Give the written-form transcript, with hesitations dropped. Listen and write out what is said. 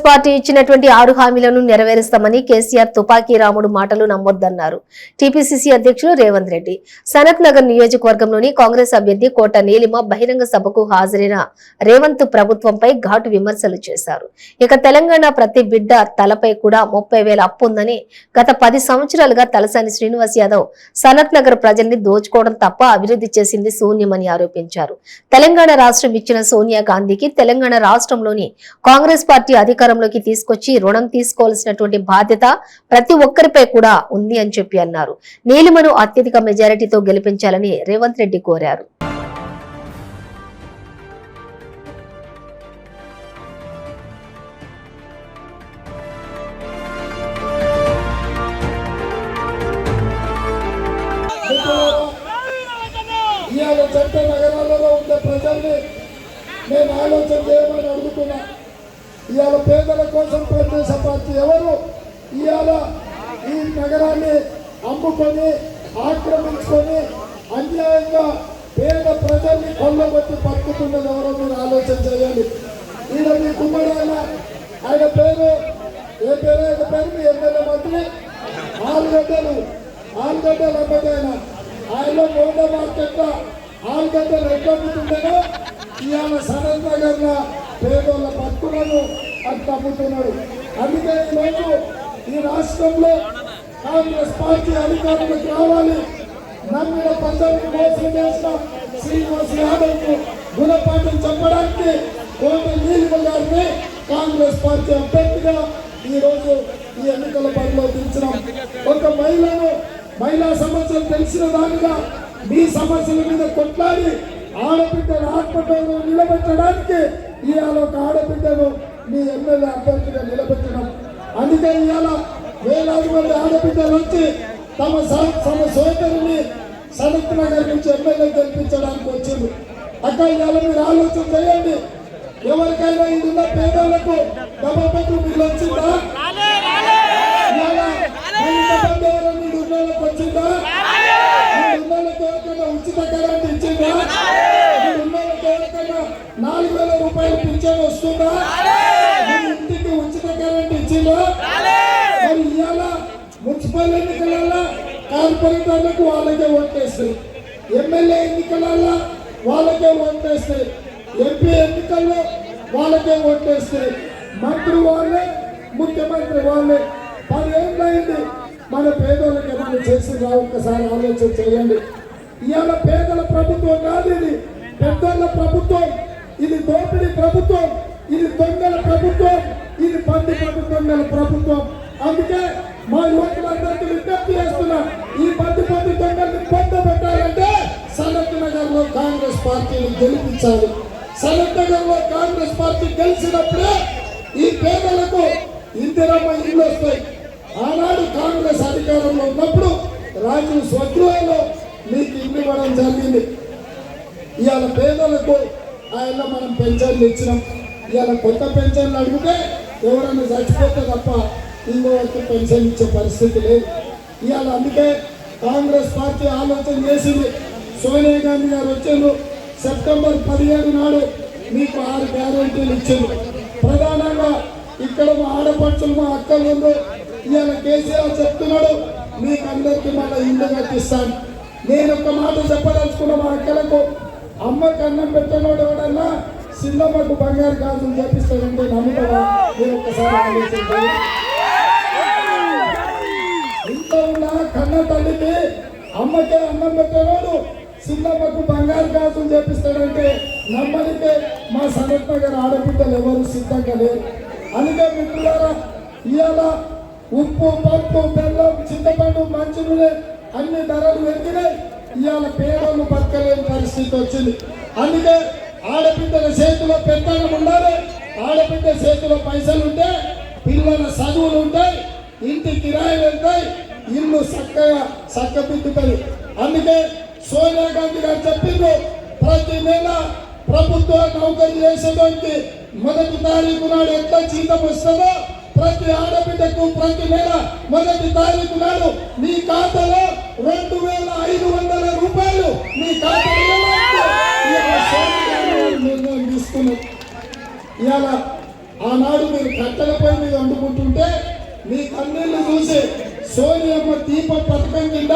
Party ఇచ్చినటువంటి 6 హామీలను నెరవేరుస్తామని కేసీఆర్ తుపాకీ రాముడు మాటలు నమ్మొద్దన్నారు. టీపీసీసీ అధ్యక్షులు రేవంత్ రెడ్డి సనత్ నగర్ నియోజకవర్గంలోని కాంగ్రెస్ అభ్యర్థి కోట నీలిమ బహిరంగ సభకు హాజరైన రేవంత్ ప్రభుత్వంపై ఘాటు విమర్శలు చేశారు. ఇక తెలంగాణ ప్రతి బిడ్డ తలపై కూడా 30,000 అప్పు ఉందని గత 10 సంవత్సరాలుగా తలసాని శ్రీనివాస్ యాదవ్ సనత్ నగర్ ప్రజల్ని దోచుకోవడం తప్ప అభివృద్ధి చేసింది శూన్యమని ఆరోపించారు. తెలంగాణ రాష్ట్రం ఇచ్చిన సోనియా గాంధీకి తెలంగాణ రాష్ట్రంలోని కాంగ్రెస్ పార్టీ అధికారంలోకి తీసుకొచ్చి రుణం తీసుకోవాల్సినటువంటి బాధ్యత ప్రతి ఒక్కరిపై కూడా ఉంది అని చెప్పి అన్నారు. నీలిమను అత్యధిక మెజారిటీతో గెలిపించాలని రేవంత్ రెడ్డి కోరారు. నేను ఆలోచన చేయమని అడుగుతున్నా. ఇవాళ పేదల కోసం పనిచేసే పార్టీ ఎవరు? ఇవాళ ఈ నగరాన్ని అమ్ముకొని ఆక్రమించుకొని అన్యాయంగా పేద ప్రజల్ని కొల్లగొట్టి పట్టుకున్నది ఎవరో మీరు ఆలోచన చేయాలి. ఈయన మీ కుమారు ఆయన పేరు ఏ పేరు? ఆయన పేరు మీ ఎమ్మెల్యే మంత్రి ఆలుగడ్డలు అమ్మదైన ఆయన మోడ మార్కెట్ ఆలుగడ్డలు ఎట్లా అమ్ముతుండగా ఇవాళ సనత్ నగర్ లో పేదోళ్ళ పట్టులను అది తప్పుతున్నాడు. అందుకే ఈరోజు ఈ రాష్ట్రంలో కాంగ్రెస్ పార్టీ అధికారంలోకి రావాలి. నమ్మిన ప్రజల్ని మోసం చేసిన శ్రీనివాస్ యాదవ్ కు గుణపాఠం చెప్పడానికి కోట నీలిమ గారిని కాంగ్రెస్ పార్టీ అభ్యర్థిగా ఈ రోజు ఈ ఎన్నికల పనిలో దించినాం. ఒక మహిళా సమస్యలు తెలిసిన దానిగా మీ సమస్యల మీద కొట్లాడి ఆడబిడ్డను హాస్పిటల్లో నిలబెట్టడానికి ఇవాళ ఒక ఆడబిడ్డను మీ ఎమ్మెల్యే అభ్యర్థిగా నిలబెట్టడం. అందుకే ఇవాళ వేలాది మంది ఆడబిడ్డలు వచ్చి తమ సోదరుని సనత్ నగర్ నుంచి ఎమ్మెల్యే గెలిపించడానికి వచ్చింది. అక్కడ ఇవాళ మీరు ఆలోచన చేయండి. ఎవరికైనా ఇదిన్న పేదలకు డబుల్ బెడ్రూమ్ ఇల్లు వచ్చిందా? ఉన్నోళ్ళకి వచ్చిందా? ఉన్నోళ్ళకి ఎవరికైనా ఉచిత కరెంట్ ఇచ్చిందా? ఉన్నోళ్ళకి ఎవరికైనా 4,000 రూపాయలు పింఛన్ వస్తుందా? ఇంటికి ఉచిత కరెంట్ ఇచ్చిందా? మరి ఇవాళ మున్సిపల్ ఎన్నికలలో కార్పొరేటర్లకు వాళ్ళకే ఓటేస్తారు, ఎమ్మెల్యే ఎన్నికలలో వాళ్ళకే ఓటేస్తారు, ఎంపీ ఎన్నికల్లో వాళ్ళకే ఓటేస్తారు, మంత్రి వాళ్ళే, ముఖ్యమంత్రి వాళ్ళే. 10 ఏళ్ళు అయింది. మన పేదోళ్ళకి ఏమైనా చేసిందా? ఒక్కసారి ఆలోచన చేయండి. ఇవాళ పేదల ప్రభుత్వం కాదు ఇది, పెద్దల ప్రభుత్వం. ఇది దోపిడీ ప్రభుత్వం, ఇది దొంగల ప్రభుత్వం, ఇది పంది దొంగల ప్రభుత్వం. అందుకే మా యువకులందరికీ విజ్ఞప్తి చేస్తున్నా, ఈ పంది దొంగల్ని పొందబెట్టాలంటే సనత్ నగర్ లో కాంగ్రెస్ పార్టీని గెలిపించాలి. సనత్ నగర్ లో కాంగ్రెస్ పార్టీ గెలిచినప్పుడే ఈ పేదలకు ఇందిరమ్మ ఇల్లు వస్తాయి. ఆనాడు కాంగ్రెస్ అధికారంలో ఉన్నప్పుడు రాజీవ్ స్వగృహంలో మీకు ఇల్లు ఇవ్వడం జరిగింది. ఇవాళ పేదలకు ఆయన మనం పెన్షన్లు ఇచ్చినాం. ఇవాళ కొత్త పెన్షన్లు అడిగితే ఎవరైనా చచ్చిపోతే తప్ప ఇంకోవరకు పెన్షన్ ఇచ్చే పరిస్థితి లేదు. ఇవాళ అందుకే కాంగ్రెస్ పార్టీ ఆలోచన చేసింది. సోనియా గాంధీ గారు వచ్చారు. సెప్టెంబర్ 17 నాడు మీకు 6 గ్యారెంటీలు ఇచ్చింది. ప్రధానంగా ఇక్కడ మా ఆడపడుచులు, మా అక్కలు ఇవాళ కేసీఆర్ చెప్తున్నాడు, మీకు అందరికీ మన ఇల్లు కట్టిస్తాను. నేను ఒక మాట చెప్పదలుచుకున్న మా అక్కలకు, అమ్మకి అన్నం పెట్టినోడు ఎవడన్నా సిన్నమ్మకు బంగారు గాజులు చేపిస్తాడంటే నమ్ముతావా? మీరు ఒక్కసారి ఆలోచించండి. ఇంట్లో ఉన్న కన్న తల్లికి అమ్మకే అన్నం పెట్టినోడు సిన్నమ్మకు బంగారు గాజులు చేపిస్తాడంటే నమ్మనికే మా సనత్ నగర్ ఆడబిడ్డలు ఎవరు సిద్ధంగా లేరు. అందుకే మిత్రులారా, ఇవాళ ఉప్పు, పప్పు, బెల్లం, చింతపండు, మంచినూనె అన్ని ధరలు పెరిగినాయి. ఇవాళ పేదలు బతకలేని పరిస్థితి వచ్చింది. అందుకే ఆడబిడ్డల చేతిలో పెత్తనం ఉండాలి. ఆడబిడ్డ చేతిలో పైసలు ఉంటే పిల్లల చదువులు ఉంటాయి, ఇంటి కిరాయిలు వెళ్తాయి, ఇల్లు చక్కబిద్దుతుంది. అందుకే సోనియా గాంధీ గారు చెప్పిండ్రు, ప్రతి నెల ప్రభుత్వ నౌకరీ చేసేదానికి 1వ తారీఖు నాడు ఎంత జీతం వస్తుందో ప్రతి ఆడబిడ్డకు ప్రతి నెల 1వ తారీఖు నాడు మీ ఖాతాలో 2,500 రూపాయలు మీ ఖాతాలో నిర్ణయం తీసుకున్నారు. ఇవాళ ఆనాడు మీరు కట్టెల పొయ్యి మీద వండుకుంటుంటే మీ కన్నీళ్లు చూసి సోనియమ్మ దీప పథకం కింద